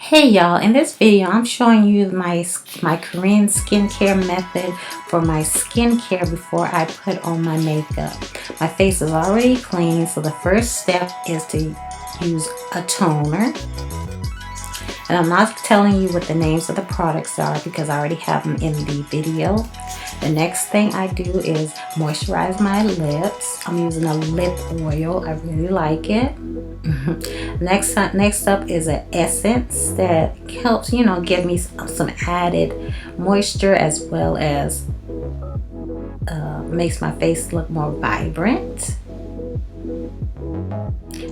Hey y'all, in this video I'm showing you my Korean skincare method for my skincare before I put on my makeup. My face is already clean, so the first step is to use a toner. And I'm not telling you what the names of the products are because I already have them in the video. The next thing I do is moisturize my lips. I'm using a lip oil. I really like it. Next up is an essence that helps, give me some added moisture as well as makes my face look more vibrant.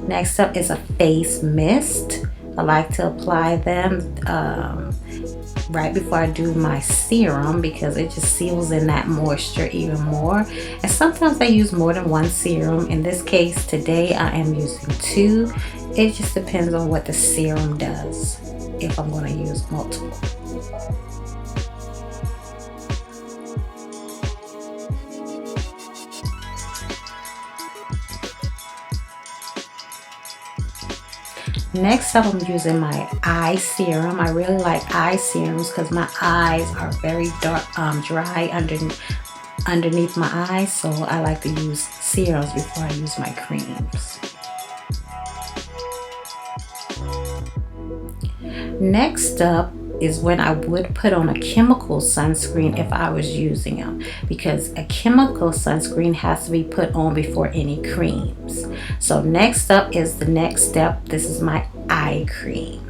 Next up is a face mist. I like to apply them right before I do my serum because it just seals in that moisture even more. And sometimes I use more than one serum. In this case today I am using 2. It just depends on what the serum does if I'm going to use multiple. Next up, I'm using my eye serum. I really like eye serums because my eyes are very dark, dry underneath my eyes, so I like to use serums before I use my creams. Next up is when I would put on a chemical sunscreen if I was using them, because a chemical sunscreen has to be put on before any creams. So next up is the next step. This is my eye cream.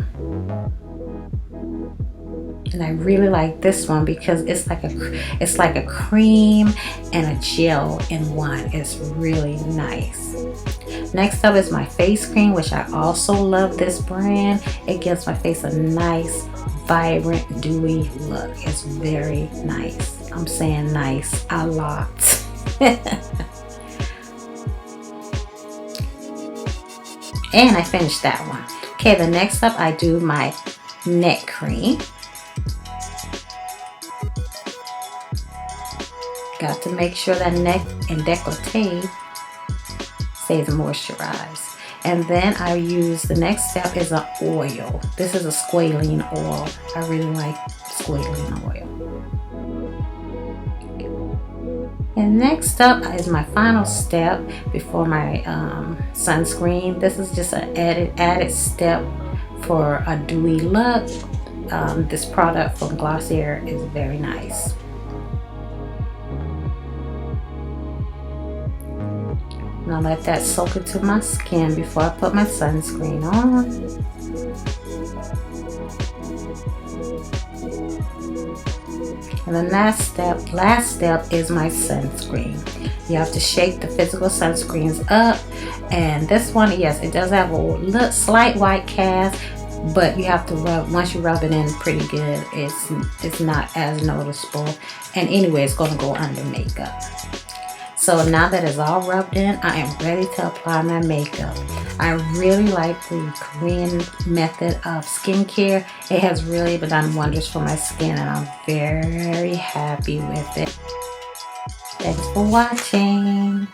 And I really like this one because it's like a cream and a gel in one. It's really nice. Next up is my face cream, which I also love this brand. It gives my face a nice, vibrant, dewy look. It's very nice. I'm saying nice a lot. And I finished that one. Okay, the next up I do my neck cream. Got to make sure that neck and décolleté stays moisturized. And then I use, the next step is an oil. This is a squalene oil. I really like squalene oil. And next up is my final step before my sunscreen. This is just an added step for a dewy look. This product from Glossier is very nice. And I'll let that soak into my skin before I put my sunscreen on. And the last step is my sunscreen. You have to shake the physical sunscreens up. And this one, yes, it does have a slight white cast, but you have to rub, once you rub it in pretty good, it's not as noticeable. And anyway, it's going to go under makeup. So now that it's all rubbed in, I am ready to apply my makeup. I really like the Korean method of skincare. It has really done wonders for my skin and I'm very happy with it. Thanks for watching.